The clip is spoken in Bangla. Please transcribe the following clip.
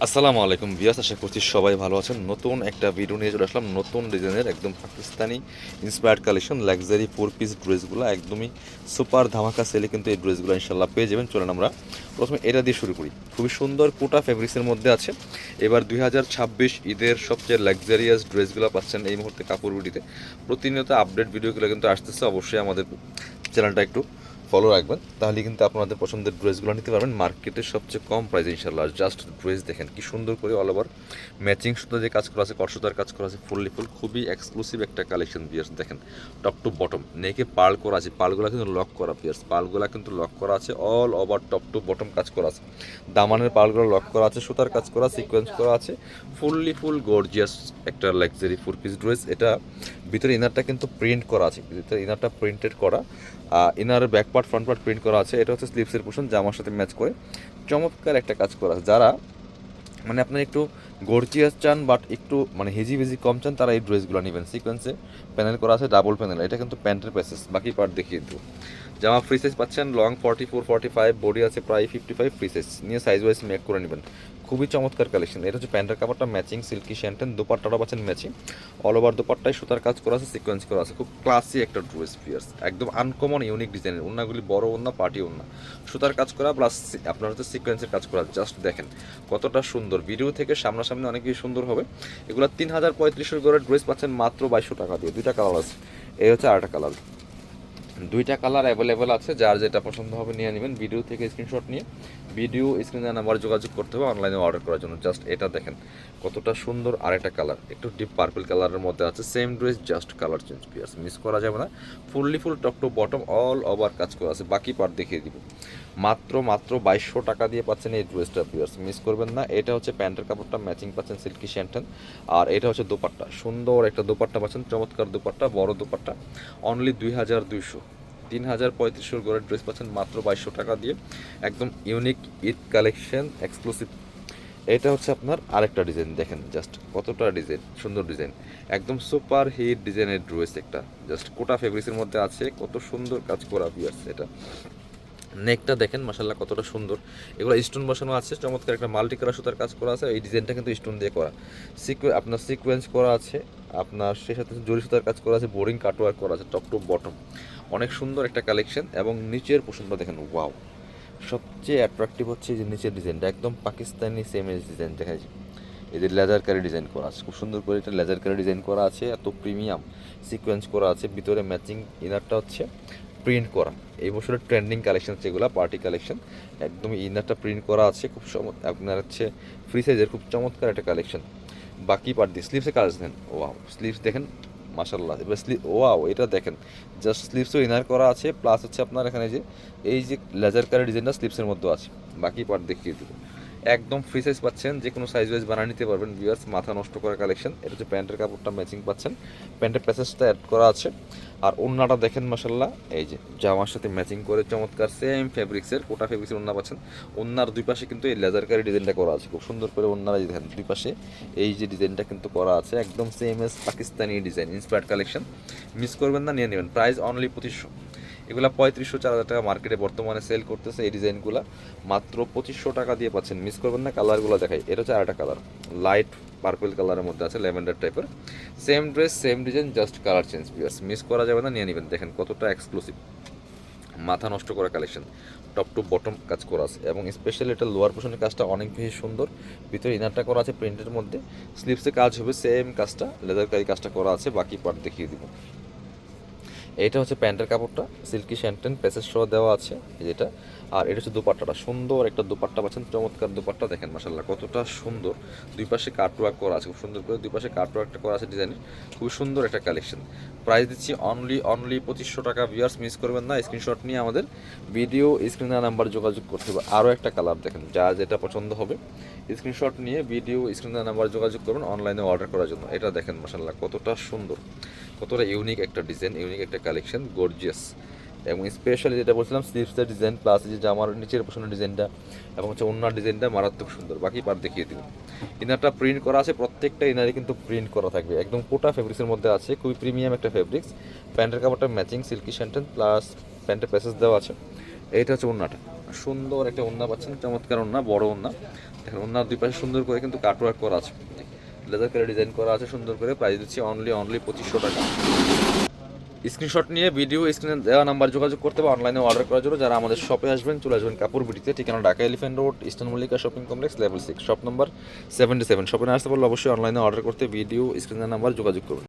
আসসালামু আলাইকুম ভিউয়ার্স, আশা করছি সবাই ভালো আছেন। নতুন একটা ভিডিও নিয়ে চলে আসলাম, নতুন ডিজাইনের একদম Pakistani inspired collection luxury 4 piece ড্রেসগুলো একদমই সুপার ধামাকা সেলে কিন্তু এই ড্রেসগুলো ইনশাল্লাহ পেয়ে যাবেন। চলেন আমরা প্রথমে এটা দিয়ে শুরু করি। খুবই সুন্দর কোটা ফেব্রিক্সের মধ্যে আছে। এবার 2026 ঈদের সবচেয়ে লাক্সারিয়াস ড্রেসগুলো পাচ্ছেন এই মুহূর্তে কাপড় বিডিতে। প্রতিনিয়ত আপডেট ভিডিওগুলো কিন্তু আসতেছে, অবশ্যই আমাদের চ্যানেলটা একটু ফলো রাখবেন, তাহলে কিন্তু আপনাদের পছন্দের ড্রেসগুলো নিতে পারবেন মার্কেটের সবচেয়ে কম প্রাইসে ইনশাল্লাহ। জাস্ট ড্রেস দেখেন কি সুন্দর করে অল ওভার ম্যাচিং সুতো যে কাজ করা আছে, কটসুতার কাজ করা আছে, ফুল খুবই এক্সক্লুসিভ একটা কালেকশন পিয়ার্স। দেখেন টপ টু বটম নেকে পার্ল করা আছে, পার্লগুলো কিন্তু লক করা পিয়ার্স, পার্লগুলো কিন্তু লক করা আছে, all over top to bottom কাজ করা আছে, দামানের পার্লগুলো লক করা আছে, সুতার কাজ করা, সিকোয়েন্স করা আছে, ফুল গর্জিয়াস একটা লাক্সারি 4 পিস ড্রেস। এটা ভিতরে ইনারটা কিন্তু প্রিন্ট করা আছে, ভিতরে ইনারটা প্রিন্টেড করা, inner back part front part print করা আছে। এটা হচ্ছে স্লিভসের পোর্শন, জামার সাথে ম্যাচ করে চমৎকার একটা কাজ করা আছে। যারা মানে আপনার একটু গর্জিয়াস চান বাট একটু মানে হেজি ভেজি কম চান, তারা এই ড্রেসগুলো নেবেন। সিকোয়েন্সে প্যানেল করা আছে, ডাবল প্যানেল, এটা কিন্তু প্যান্টের প্যাসেস। বাকি পার্ট দেখিয়ে দেবো। জামা ফ্রি সাইজ পাচ্ছেন, লং 44 45, বডি আছে প্রায় 55, ফ্রি সাইজ নিয়ে সাইজ ওয়াইজ মেক করে নেবেন। খুবই চমৎকার কালেকশন। এটা হচ্ছে প্যান্টের কাপড়টা ম্যাচিং সিল্কি শ্যান্টেন, দোপাট্টাটা পাচ্ছেন ম্যাচিং, অল ওভার দোপাট্টায় সুতার কাজ করা আছে, সিকোয়েন্স করা আছে। খুব ক্লাসি একটা ড্রেস পিয়ার্স, একদম আনকমন ইউনিক ডিজাইনের। ওড়নাগুলি বড় ওড়না, পার্টি ওড়না, সুতার কাজ করা প্লাস আপনার হচ্ছে সিকোয়েন্সের কাজ করা। জাস্ট দেখেন কতটা সুন্দর, ভিডিও থেকে সামনাসামনি অনেক বেশি সুন্দর হবে। এগুলো 3300 করে ড্রেস পাচ্ছেন মাত্র 2200 টাকা দিয়ে। দুইটা কালার আছে, এই হচ্ছে আরেকটা কালার। দুইটা কালার অ্যাভেলেবেল আছে, যার যেটা পছন্দ হবে নিয়ে নেবেন। ভিডিও থেকে স্ক্রিনশট নিয়ে ভিডিও স্ক্রিনে নাম্বার যোগাযোগ করতে হবে অনলাইনে অর্ডার করার জন্য। জাস্ট এটা দেখেন কতটা সুন্দর। আরেকটা কালার একটু ডিপ পার্পল কালারের মধ্যে আছে, same dress just colour change pairs, miss করা যাবে না। Full top to bottom all over কাজ করা আছে। বাকি পার্ট দেখিয়ে দিব। মাত্র 2200 টাকা দিয়ে পাচ্ছেন এই ড্রেসটা পিয়ার্স, মিস করবেন না। এটা হচ্ছে প্যান্টের কাপড়টা ম্যাচিং পাচ্ছেন সিল্কি শ্যান্টেন, আর এটা হচ্ছে দোপাট্টা, সুন্দর একটা দোপাট্টা পাচ্ছেন, চমৎকার দোপাট্টা, বড় দোপাট্টা, অনলি 2200। 3300 করে ড্রেস পাচ্ছেন মাত্র 2200 টাকা দিয়ে। একদম ইউনিক ঈদ কালেকশন এক্সক্লুসিভ। এটা হচ্ছে আপনার আরেকটা ডিজাইন, দেখেন জাস্ট কতটা ডিজাইন, সুন্দর ডিজাইন, একদম সুপার হিট ডিজাইনের ড্রেস একটা। জাস্ট কোটা ফেব্রিক্সের মধ্যে আছে, কত সুন্দর কাজ করা আছে। এটা নেকটা দেখেন মাশাল্লাহ কতটা সুন্দর। এগুলো স্টোন বসানো আছে, চমৎকার একটা মাল্টি কালার সুতার কাজ করা আছে। এই ডিজাইনটা কিন্তু স্টোন দিয়ে করা, আপনার সিকোয়েন্স করা আছে, আপনার সেই সাথে জরি সুতার কাজ করা আছে, বোরিং কাটওয়ার্ক করা আছে টপ টু বটম। অনেক সুন্দর একটা কালেকশন। এবং নিচের পোর্শনটা দেখেন, ওয়াও, সবচেয়ে অ্যাট্রাকটিভ হচ্ছে যে নিচের ডিজাইনটা একদম পাকিস্তানি সেম ডিজাইন দেখা যায়। এদের লেজার কারি ডিজাইন করা আছে, খুব সুন্দর করে এটা লেজার কারি ডিজাইন করা আছে, এত প্রিমিয়াম সিকোয়েন্স করা আছে। ভিতরে ম্যাচিং ইনারটা হচ্ছে প্রিন্ট করা। এই বছরের ট্রেন্ডিং কালেকশন যেগুলো পার্টি কালেকশন, একদম ইনারটা প্রিন্ট করা আছে, খুব আপনার হচ্ছে ফ্রি সাইজের খুব চমৎকার একটা কালেকশন। বাকি পার্ট দিয়ে স্লিভসে কাজ দেন, ওয়াও, স্লিভস দেখেন মাশাল্লাহ। এবার ওয়াও, এটা দেখেন জাস্ট স্লিভসও ইনার করা আছে, প্লাস হচ্ছে আপনার এখানে যে এই যে লেজার কারি ডিজাইনটা স্লিভসের মধ্যে আছে। বাকি পার্ট দেখিয়ে দেবো। একদম ফ্রি সাইজ পাচ্ছেন, যে কোনো সাইজ ওয়াইজ বানিয়ে নিতে পারবেন ভিউয়ার্স, মাথা নষ্ট করা কালেকশন। এটা হচ্ছে প্যান্টের কাপড়টা ম্যাচিং পাচ্ছেন, প্যান্টের প্যাসেজটা অ্যাড করা আছে। আর ওড়নাটা দেখেন মাশাল্লাহ, এই যে জামার সাথে ম্যাচিং করে চমৎকার সেম ফেব্রিক্সের কোটা ফেব্রিক্সের ওড়না পাচ্ছেন। ওড়নার দুই পাশে কিন্তু এই লেজার কারি ডিজাইনটা করা আছে, খুব সুন্দর করে ওড়নারা দেখেন দুই পাশে এই যে ডিজাইনটা কিন্তু করা আছে, একদম same S Pakistani design inspired collection. Miss করবেন না, নিয়ে নেবেন। Price only 2500। এগুলো 3500 4000 টাকা মার্কেটে বর্তমানে সেল করতেছে। এই ডিজাইনগুলো মাত্র 2500 টাকা দিয়ে পাচ্ছেন, মিস করবেন না। কালারগুলো দেখাই, এটা হচ্ছে আরেকটা কালার, লাইট পার্পল কালারের মধ্যে আছে, ল্যাভেন্ডার টাইপের। Same dress same design, just colour change pairs, miss করা যাবে না, নিয়ে নেবেন। দেখেন কতটা এক্সক্লুসিভ, মাথা নষ্ট করা কালেকশন, টপ টু বটম কাজ করা আছে। এবং স্পেশালি এটা লোয়ার পোর্শনের কাজটা অনেক বেশি সুন্দর, ভিতরে ইনারটা করা আছে প্রিন্টের মধ্যে, স্লিভসে কাজ হবে সেম কাজটা, লেদার কারি কাজটা করা আছে। বাকি পার্ট দেখিয়ে দিব। এইটা হচ্ছে প্যান্টের কাপড়টা, সিল্কি শ্যান্টেন প্যাসেজ সহ দেওয়া আছে যেটা। আর এটা হচ্ছে দুপাট্টাটা, সুন্দর একটা দুপাট্টা পাচ্ছেন, চমৎকার দুপাট্টা দেখেন মাশাল্লাহ কতটা সুন্দর। দুই পাশে কাটওয়ার্ক করা আছে খুব সুন্দর করে, দুই পাশে কাটওয়ার্কটা করা আছে ডিজাইনের, খুবই সুন্দর একটা কালেকশন। প্রাইস দিচ্ছি অনলি 2500 টাকা। ভিউয়ার্স মিস করবেন না, স্ক্রিনশট নিয়ে আমাদের ভিডিও স্ক্রিনে নাম্বার যোগাযোগ করতে হবে। আরও একটা কালার দেখেন, যার যেটা পছন্দ হবে স্ক্রিনশট নিয়ে ভিডিও স্ক্রিনে নাম্বার যোগাযোগ করবেন অনলাইনে অর্ডার করার জন্য। এটা দেখেন মাশাল্লাহ কতটা সুন্দর, কতটা ইউনিক একটা ডিজাইন, ইউনিক একটা কালেকশন, গর্জিয়াস। এবং স্পেশালি যেটা বলছিলাম স্লিভসের ডিজাইন প্লাস যে জামার নিচের পোর্শনের ডিজাইনটা এবং হচ্ছে ওড়নার ডিজাইনটা মারাত্মক সুন্দর। বাকি পার্ট দেখিয়ে দিব। ইনারটা প্রিন্ট করা আছে, প্রত্যেকটা ইনারে কিন্তু প্রিন্ট করা থাকবে, একদম কোটা ফেব্রিক্সের মধ্যে আছে, খুবই প্রিমিয়াম একটা ফেব্রিক্স। প্যান্টের কাপড়টা ম্যাচিং সিল্কি শ্যান্টেন প্লাস প্যান্টের প্যাসেজ দেওয়া আছে। এইটা হচ্ছে ওড়নাটা, সুন্দর একটা ওড়না পাচ্ছেন, চমৎকার ওড়না, বড় ওড়না। দেখেন ওড়নার দুই পাশে সুন্দর করে কিন্তু কাটওয়ার্ক করা আছে, লেজার কালার ডিজাইন করা আছে সুন্দর করে। প্রাইস দিচ্ছি অনলি 2500 টাকা। স্ক্রিনশট নিয়ে ভিডিও স্ক্রিনে দেওয়া নাম্বার যোগাযোগ করতে হবে অনলাইনে অর্ডার করার জন্য। যারা আমাদের শপে আসবেন চলে আসবেন কাপড় বিটিতে, ঠিকানা Dhaka elephant road, eastern Mallika shopping complex, level 6, shop number 77। শপে না আসতে পারলে অবশ্যই অনলাইনে অর্ডার করতে ভিডিও স্ক্রিনের নাম্বার যোগাযোগ করুন।